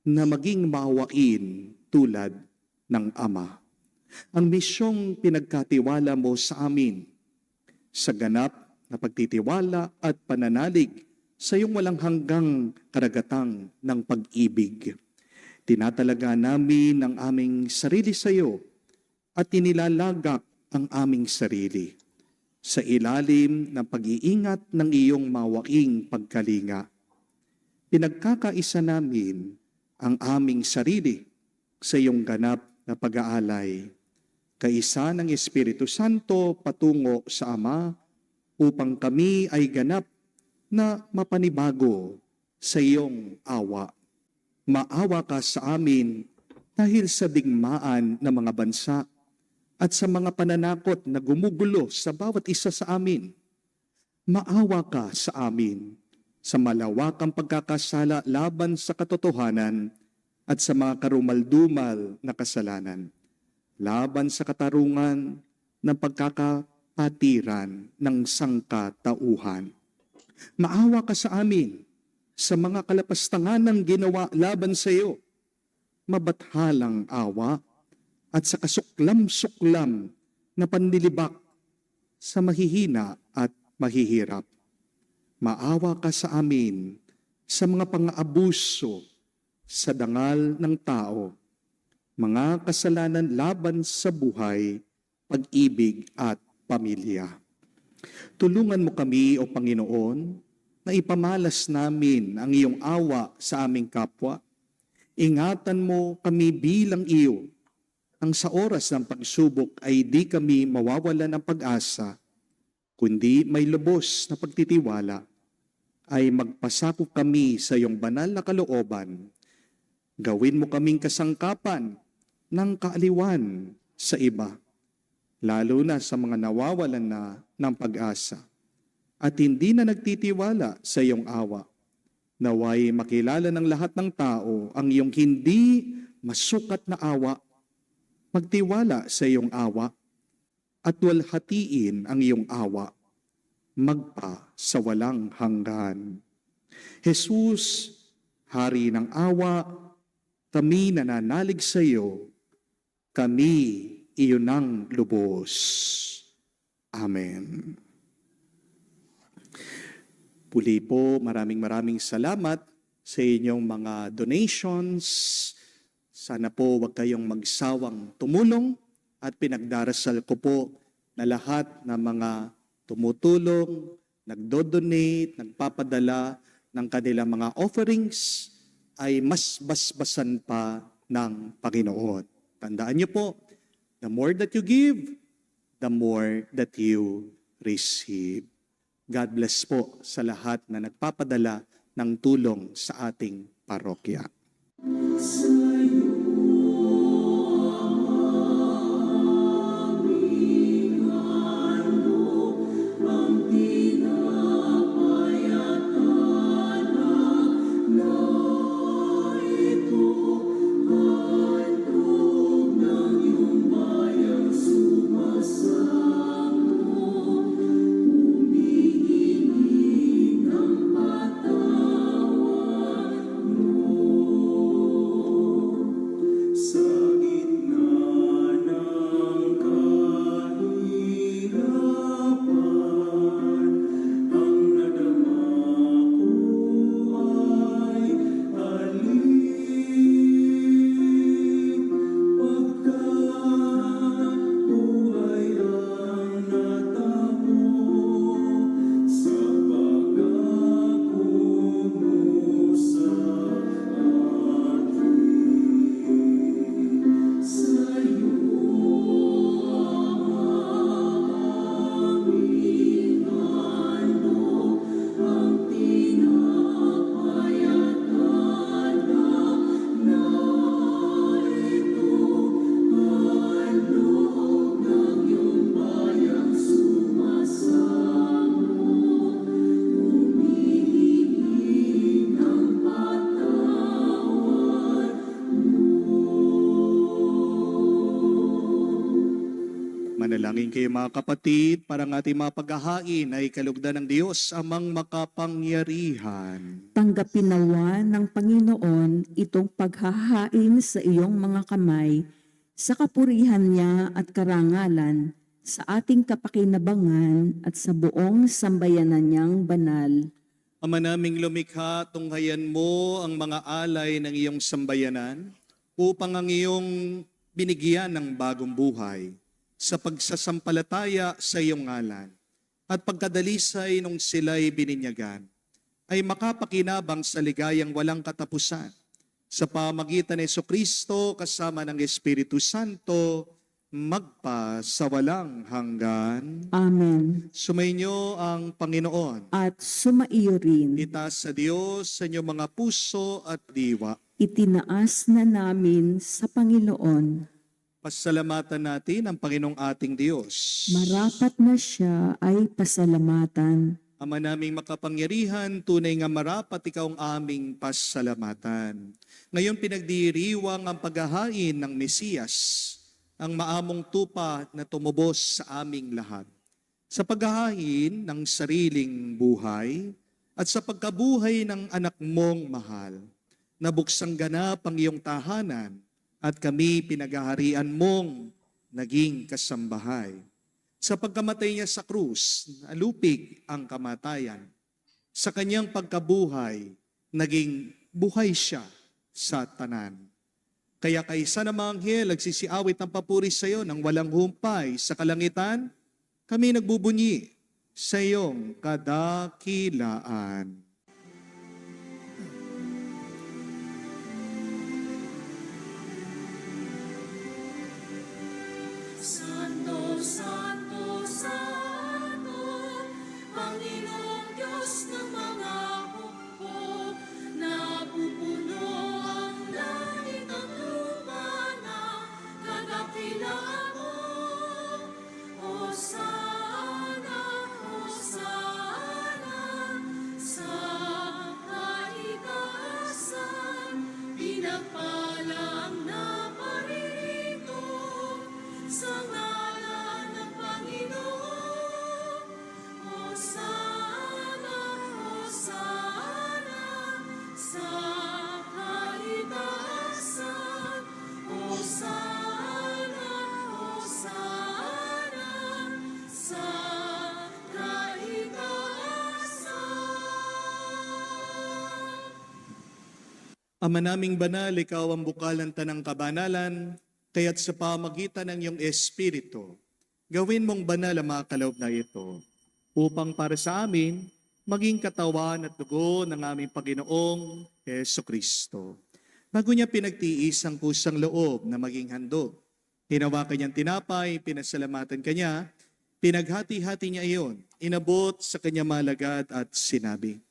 na maging maawain tulad ng Ama. Ang misyong pinagkatiwala mo sa amin, sa ganap na pagtitiwala at pananalig sa iyong walang hanggang karagatang ng pag-ibig. Tinatalaga namin ang aming sarili sa iyo at inilalagak ang aming sarili sa ilalim ng pag-iingat ng iyong mawaing pagkalinga. Pinagkakaisa namin ang aming sarili sa iyong ganap na pag-aalay, kaisa ng Espiritu Santo patungo sa Ama upang kami ay ganap na mapanibago sa iyong awa. Maawa ka sa amin dahil sa digmaan ng mga bansa at sa mga pananakot na gumugulo sa bawat isa sa amin. Maawa ka sa amin sa malawakang pagkakasala laban sa katotohanan at sa mga karumaldumal na kasalanan, laban sa katarungan ng pagkakapatiran ng sangkatauhan. Maawa ka sa amin sa mga kalapastangan ng ginawa laban sa iyo, mabathalang awa at sa kasuklam-suklam na panlilibak sa mahihina at mahihirap. Maawa ka sa amin sa mga pang-aabuso sa dangal ng tao, mga kasalanan laban sa buhay, pag-ibig at pamilya. Tulungan mo kami, O Panginoon, na ipamalas namin ang iyong awa sa aming kapwa. Ingatan mo kami bilang iyo, ang sa oras ng pagsubok ay di kami mawawalan ng pag-asa, kundi may lubos na pagtitiwala, ay magpasakop kami sa iyong banal na kalooban. Gawin mo kaming kasangkapan ng kaaliwan sa iba, lalo na sa mga nawawalan na ng pag-asa at hindi na nagtitiwala sa iyong awa. Naway makilala ng lahat ng tao ang iyong hindi masukat na awa, magtiwala sa iyong awa at walhatiin ang iyong awa, magpa sa walang hanggan. Jesus, Hari ng awa, kami nananalig sa iyo, kami iyon ng lubos. Amen. Puli po, maraming salamat sa inyong mga donations. Sana po wag kayong magsawang tumulong at pinagdarasal ko po na lahat ng mga tumutulong, nagdo-donate, nagpapadala ng kanilang mga offerings ay mas basbasan pa ng Panginoon. Tandaan niyo po, the more that you give, the more that you receive. God bless po sa lahat na nagpapadala ng tulong sa ating parokya. Manalangin kayo mga kapatid para ang ating mga paghahain ay kalugdan ng Diyos amang makapangyarihan. Tanggapin nawa ng Panginoon itong paghahain sa iyong mga kamay sa kapurihan niya at karangalan sa ating kapakinabangan at sa buong sambayanan niyang banal. Ama naming lumikha, tunghayan mo ang mga alay ng iyong sambayanan upang ang iyong binigyan ng bagong buhay sa pagsasampalataya sa iyong ngalan at pagkadalisay nung sila'y bininyagan ay makapakinabang sa ligayang walang katapusan sa pamagitan ni Jesucristo kasama ng Espiritu Santo magpa sa walang hanggan. Amen. Sumainyo ang Panginoon. At sumaiyo rin, Itaas sa Diyos sa inyong mga puso at diwa. itinaas na namin sa Panginoon. Pasalamatan natin ang Panginoong ating Diyos. Marapat na siya ay pasalamatan. Ama naming makapangyarihan, tunay nga marapat ikaw ang aming pasalamatan. Ngayon pinagdiriwang ang paghahain ng Mesiyas, ang maamong tupa na tumubos sa aming lahat. Sa paghahain ng sariling buhay at sa pagkabuhay ng anak mong mahal, nabuksang ganap ang iyong tahanan at kami pinaghaharian mong naging kasambahay. Sa pagkamatay niya sa krus, alupig ang kamatayan. Sa kanyang pagkabuhay, naging buhay siya sa tanan. Kaya kaysa na mga anghel, nagsisiawit ng papuri sa iyo ng walang humpay sa kalangitan, kami nagbubunyi sa iyong kadakilaan. Santo, Santo, Santo, Panginoong Diyos ng mga hukbo, napupuno ang langit at lupa na kadakilaan mo. Hosana, Hosana, sa kaitaasan, pinagpala ang naparito sa ngalan ng Panginoon. Hosana, Hosana, sa kaitaasan. Hosana, Hosana, sa kaitaasan. Ama naming banal, ikaw ang bukal ng tanang kabanalan, kaya't sa pamagitan ng iyong Espiritu, gawin mong banal ang mga kaloob na ito, upang para sa amin, maging katawan at dugo ng aming Panginoong Jesucristo. Bago niya pinagtiis ang kusang loob na maging handog, hinawakan niyang tinapay, pinasalamatan kanya, pinaghati-hati niya iyon, inabot sa kanyang malagad at sinabi,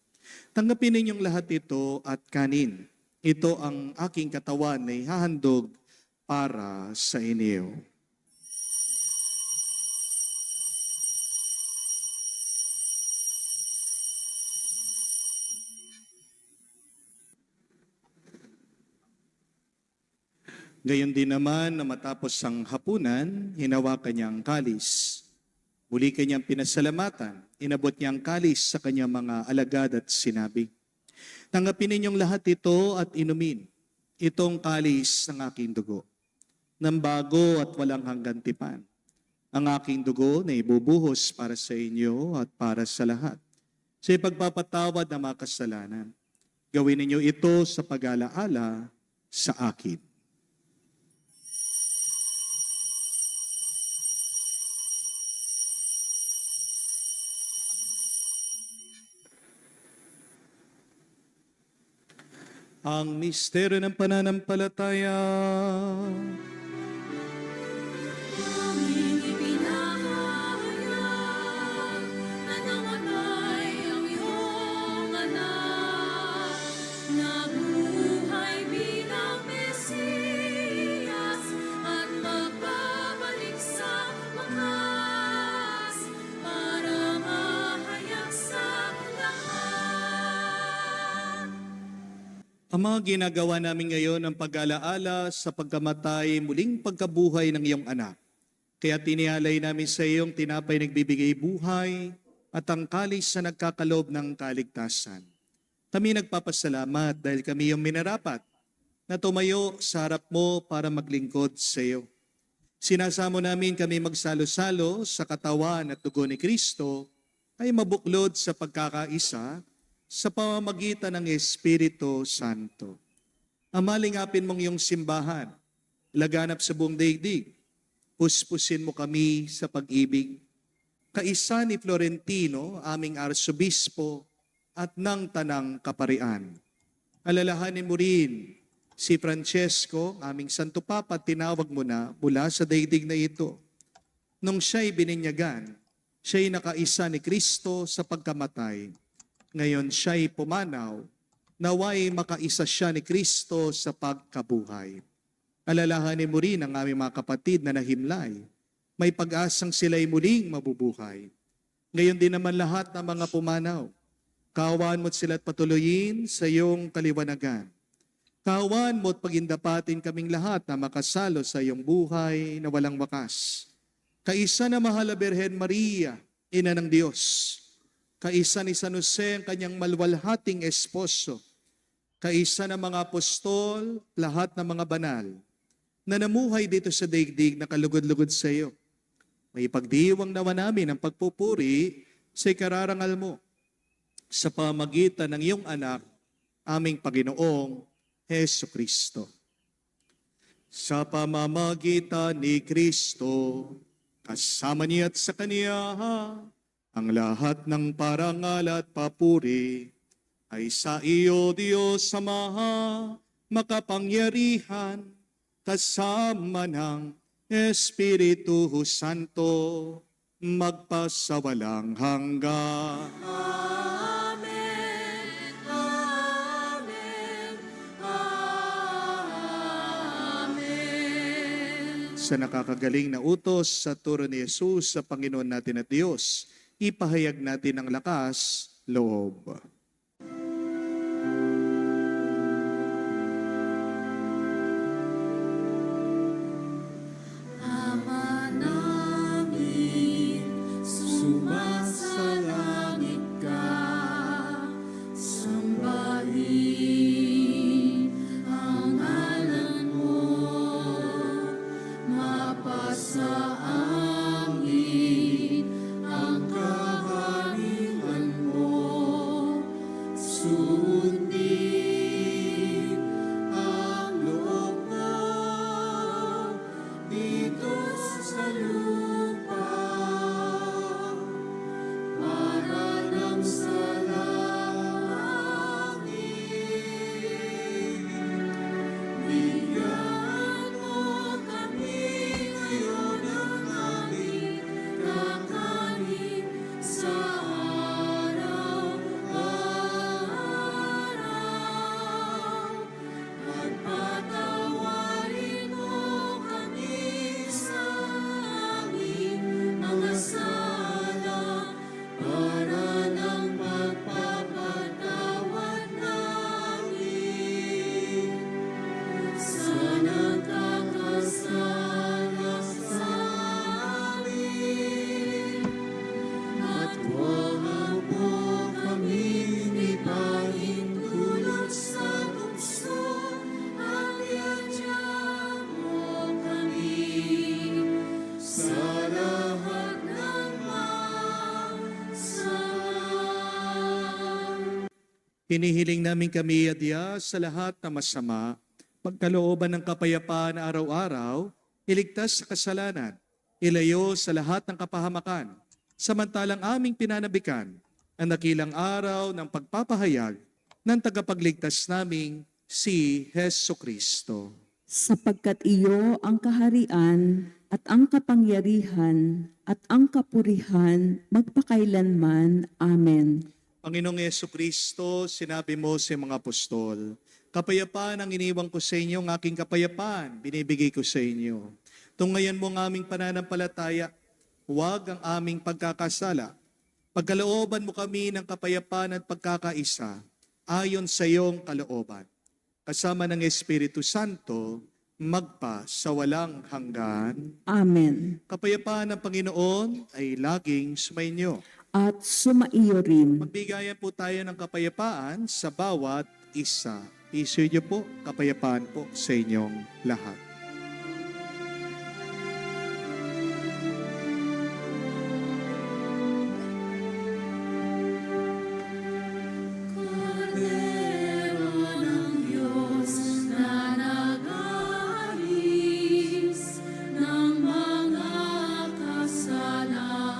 "Tanggapin ninyong lahat ito at kanin. Ito ang aking katawan na ihahandog para sa inyo." Gayon din naman na matapos ang hapunan, hinawakan niya ang kalis. Muli kanyang pinasalamatan, inabot niya ang kalis sa kanyang mga alagad at sinabi, "Tanggapin ninyong lahat ito at inumin. Itong kalis ng aking dugo, ng bago at walang hanggan tipan. Ang aking dugo na ibubuhos para sa inyo at para sa lahat, sa ipagpapatawad ng mga kasalanan. Gawin ninyo ito sa pag-alaala sa akin." Ang misteryo ng pananampalataya. Aming ipinahayag na namatay ang iyong anak, nabuhay bilang Mesiyas at magbabalik sa wakas para mahayag sa lahat. Ang mga ginagawa namin ngayon ang pag-alaala sa pagkamatay, muling pagkabuhay ng iyong anak. Kaya tinialay namin sa iyong tinapay nagbibigay buhay at ang kalis na nagkakaloob ng kaligtasan. Kami nagpapasalamat dahil kami yung minarapat na tumayo sa harap mo para maglingkod sa iyo. Sinasamo namin kami magsalo-salo sa katawan at dugo ni Kristo ay mabuklod sa pagkakaisa sa pamamagitan ng Espiritu Santo. Amalingapin mong iyong simbahan, laganap sa buong daigdig. Puspusin mo kami sa pag-ibig. Kaisa ni Florentino, aming arsobispo, at ng tanang kaparian. Alalahanin mo rin si Francesco, aming Santo Papa, tinawag mo na mula sa daigdig na ito. Nung siya'y bininyagan, siya'y nakaisa ni Kristo sa pagkamatay. Ngayon siya'y pumanaw, naway makaisa siya ni Kristo sa pagkabuhay. Alalahanin mo rin ang aming mga kapatid na nahimlay. May pag-asang sila'y muling mabubuhay. Ngayon din naman lahat ng mga pumanaw. Kaawaan mo't sila't patuloyin sa iyong kaliwanagan. Kaawaan mo't pagindapatin kaming lahat na makasalo sa iyong buhay na walang wakas. Kaisa na mahal na Birhen Maria, Ina ng Diyos. Kaisa ni San Jose ang kanyang malwalhating esposo. Kaisa ng mga apostol, lahat ng mga banal na namuhay dito sa daigdig na kalugod-lugod sa iyo. May pagdiwang nawa namin ang pagpupuri sa ikararangal mo sa pamagitan ng iyong anak, aming Panginoong Hesu Kristo. Sa pamamagitan ni Kristo, kasama niya at sa Kaniya, ang lahat ng parangal at papuri ay sa iyo, Diyos Ama, makapangyarihan, kasama ng Espiritu Santo, magpasawalang hanggan. Amen. Amen. Amen. Sa nakakagaling na utos sa turo ni Jesus sa Panginoon natin at Diyos, ipahayag natin ang lakas, loob. Ama namin, sumasalangit ka, sambahin ang ngalan mo, mapasa amin ang kaharian mo, sundin ang loob mo dito sa lupa para nang sa langit. Bigyan mo kami ngayon ng aming kakanin sa araw-araw. Pagpatawarin mo kami sa aming mga sala para nang magpapatawad namin sa nagkakasala sa amin. At huwag mo kaming ipahintulot sa tukso, at iadya mo kami sa lahat ng masama. Hinihiling namin kami, Adya, sa lahat na masama, pagkalooban ng kapayapaan na araw-araw, iligtas sa kasalanan, ilayo sa lahat ng kapahamakan, samantalang aming pinanabikan ang dakilang araw ng pagpapahayag ng tagapagligtas naming si Hesu Kristo. Sapagkat iyo ang kaharian at ang kapangyarihan at ang kapurihan magpakailanman. Amen. Panginoong Yesu Kristo, sinabi mo sa mga apostol, kapayapaan ang iniwang ko sa inyo, ang aking kapayapaan, binibigay ko sa inyo. Tungayan mo ang aming pananampalataya, huwag ang aming pagkakasala. Pagkalooban mo kami ng kapayapaan at pagkakaisa, ayon sa iyong kalooban. Kasama ng Espiritu Santo, magpa sa walang hanggan. Amen. Kapayapaan ng Panginoon ay laging sumainyo. At sumaiyo rin. Magbigayan po tayo ng kapayapaan sa bawat isa. Isuyo niyo po, kapayapaan po sa inyong lahat. Cordero ng Diyos na nag-aalis ng mga kasalanan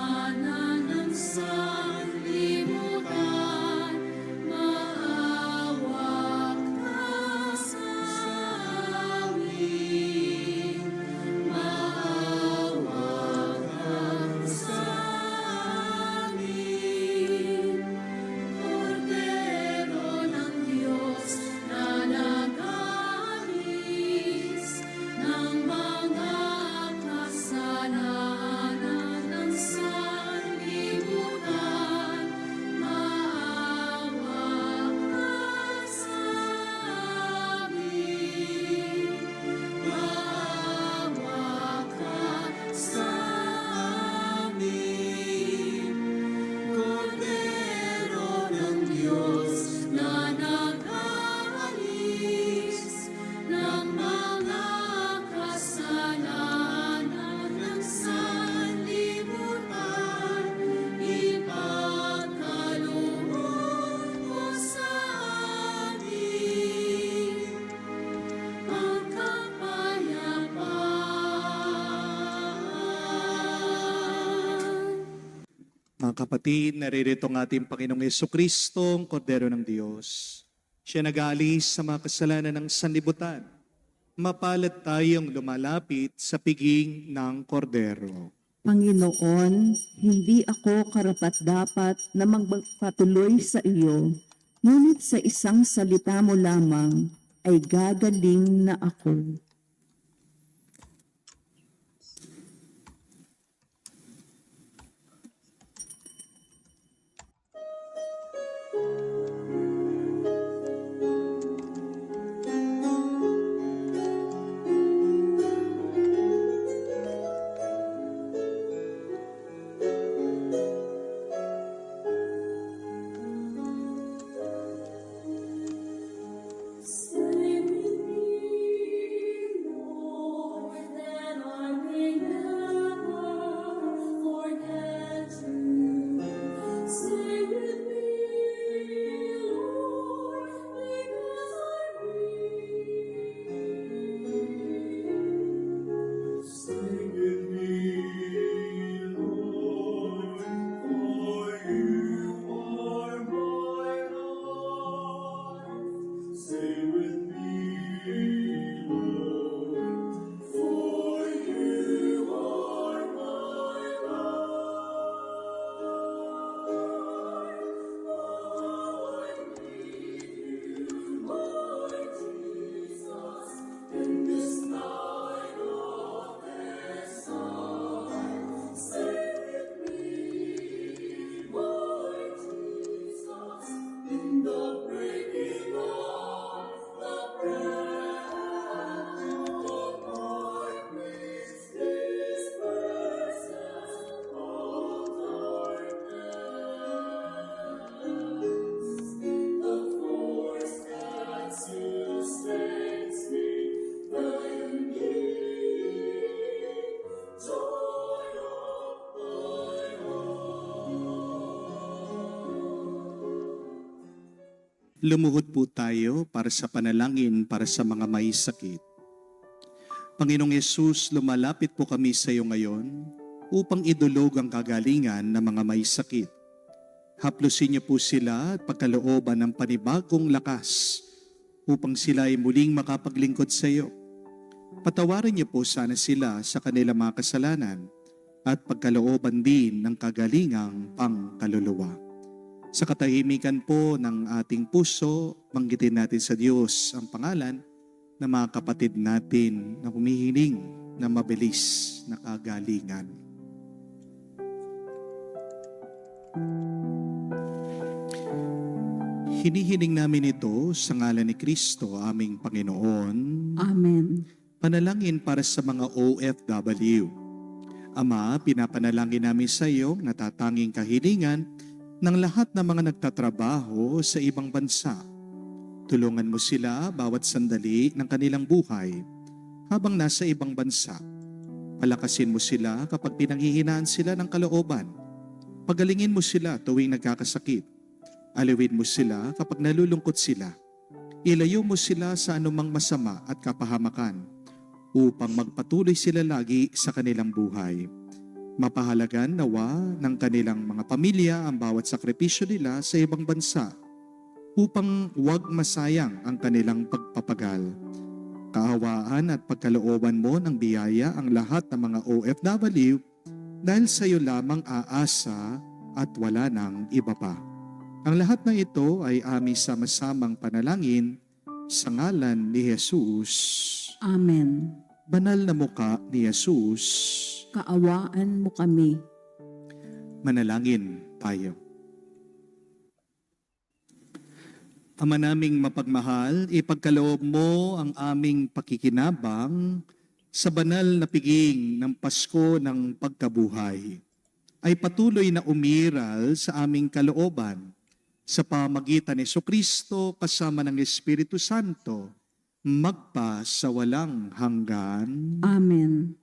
ng sanlibutan, maawa ka sa amin. Maawa ka sa amin. Cordero ng Diyos na nag-aalis ng mga kasalanan ng sanlibutan, maawa ka sa amin. Maawa ka sa amin. Cordero ng Diyos na nag-aalis ng mga kasalanan ng sanlibutan, ipagkaloob mo sa amin ang kapayapaan. Mga kapatid, naririto ang ating Panginoong Yesukristo, ang Kordero ng Diyos. Siya nag-aalis sa mga kasalanan ng sanlibutan. Mapalad tayong lumalapit sa piging ng Kordero. Panginoon, hindi ako karapat-dapat na magpatuloy sa iyo, ngunit sa isang salita mo lamang ay gagaling na ako. Stay with me, Lord, that I may never forget you. Stay with me, Lord, because I need you. Stay with me, Lord, for you are my life. Stay with me, Lord, for you are my life. Oh, I need you, Lord Jesus, in this night of exile. Stay with me, Lord Jesus, in the breaking of the breath of darkness, disperses all darkness. The force that sustains me, the unique joy of my heart. Lumuhod po tayo para sa panalangin para sa mga may sakit. Panginoong Yesus, lumalapit po kami sa iyo ngayon upang idulog ang kagalingan ng mga may sakit. Haplusin niyo po sila at pagkalooban ng panibagong lakas upang sila ay muling makapaglingkod sa iyo. Patawarin niyo po sana sila sa kanilang mga kasalanan at pagkalooban din ng kagalingang pangkaluluwa. Sa katahimikan po ng ating puso, banggitin natin sa Diyos ang pangalan ng mga kapatid natin na humihiling na mabilis na kagalingan. Hinihiling namin ito sa ngalan ni Kristo, aming Panginoon. Amen. Panalangin para sa mga OFW. Ama, pinapanalangin namin sa iyo natatanging kahilingan ng lahat ng mga nagtatrabaho sa ibang bansa. Tulungan mo sila bawat sandali ng kanilang buhay habang nasa ibang bansa. Palakasin mo sila kapag pinanghihinaan sila ng kalooban. Pagalingin mo sila tuwing nagkakasakit. Aliwin mo sila kapag nalulungkot sila. Ilayo mo sila sa anumang masama at kapahamakan upang magpatuloy sila lagi sa kanilang buhay. Mapahalagan nawa ng kanilang mga pamilya ang bawat sakripisyo nila sa ibang bansa upang huwag masayang ang kanilang pagpapagal. Kaawaan at pagkalooban mo ng biyaya ang lahat ng mga OFW dahil sa iyo lamang aasa at wala nang iba pa. Ang lahat ng ito ay aming sama-samang panalangin sa ngalan ni Jesus. Amen. Banal na muka ni Jesus. Kaawaan mo kami. Manalangin tayo. Ama naming mapagmahal, ipagkaloob mo ang aming pakikinabang sa banal na piging ng Pasko ng pagkabuhay. Ay patuloy na umiral sa aming kalooban sa pamagitan ni Jesucristo kasama ng Espiritu Santo, magpa sa walang hanggan. Amen.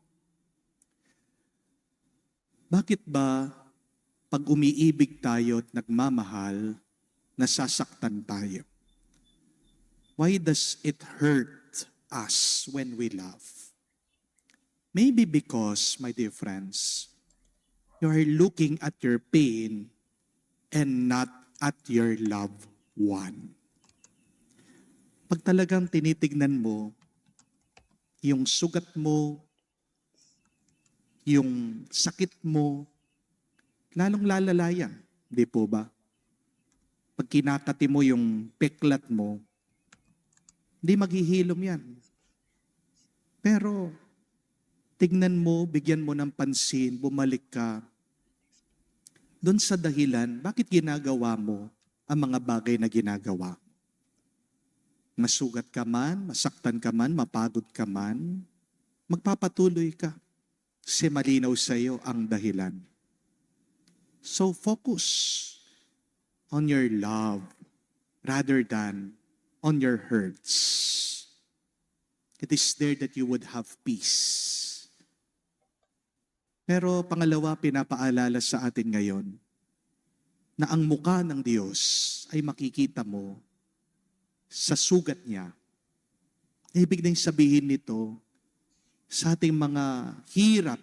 Bakit ba pag umiibig tayo at nagmamahal, nasasaktan tayo? Why does it hurt us when we love? Maybe because, my dear friends, you are looking at your pain and not at your loved one. Pag talagang tinitignan mo, yung sugat mo, yung sakit mo, lalong lalala yan. Di po ba? Pag kinakati mo yung peklat mo, hindi maghihilom yan. Pero, tignan mo, bigyan mo ng pansin, bumalik ka doon sa dahilan, bakit ginagawa mo ang mga bagay na ginagawa? Masugat ka man, masaktan ka man, mapagod ka man, magpapatuloy ka. Kasi malinaw sa iyo ang dahilan. So focus on your love rather than on your hurts. It is there that you would have peace. Pero pangalawa, pinapaalala sa atin ngayon na ang mukha ng Diyos ay makikita mo sa sugat niya. Ibig din sabihin nito, sa ating mga hirap,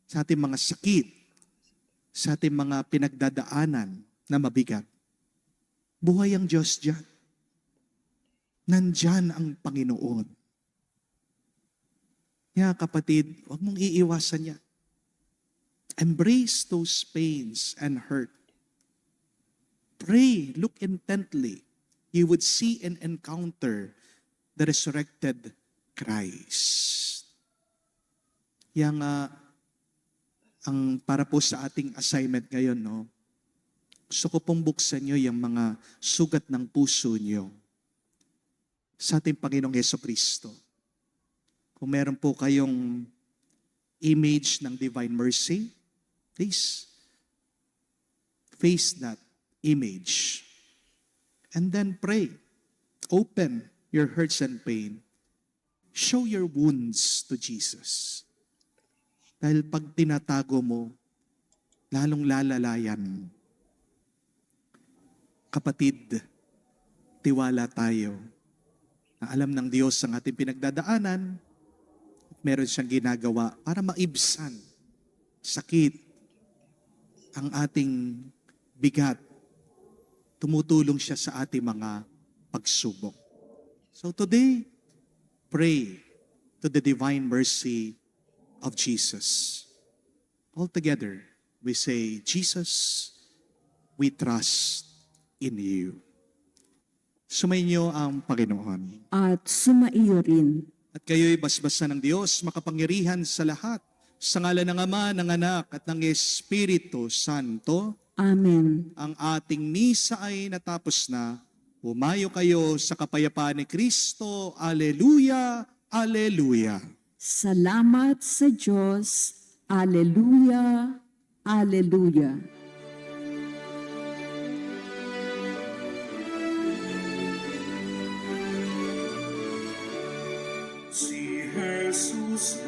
sa ating mga sakit, sa ating mga pinagdadaanan na mabigat, buhay ang Diyos dyan. Nandyan ang Panginoon. Kaya kapatid, huwag mong iiwasan yan. Embrace those pains and hurt. Pray, look intently. You would see and encounter the resurrected Christ. Yang ang para po sa ating assignment ngayon, no? Gusto ko pong buksan nyo yung mga sugat ng puso nyo sa ating Panginoong Jesucristo. Kung meron po kayong image ng Divine Mercy, please face that image. And then pray. Open your hurts and pain. Show your wounds to Jesus. Dahil pag tinatago mo, lalong lalalayan. Kapatid, tiwala tayo na alam ng Diyos ang ating pinagdadaanan at meron siyang ginagawa para maibsan sakit, ang ating bigat. Tumutulong siya sa ating mga pagsubok. So today, pray to the divine mercy of Jesus. All together, we say, Jesus, we trust in you. Sumainyo ang Panginoon. At sumaiyo rin. At kayo'y basbasan ng Diyos, makapangyarihan sa lahat, sa ngalan ng Ama, ng Anak, at ng Espiritu Santo. Amen. Ang ating misa ay natapos na. Humayo kayo sa kapayapaan ni Kristo. Alleluia! Alleluia. Salamat sa Diyos. Alleluia. Alleluia. Si Jesus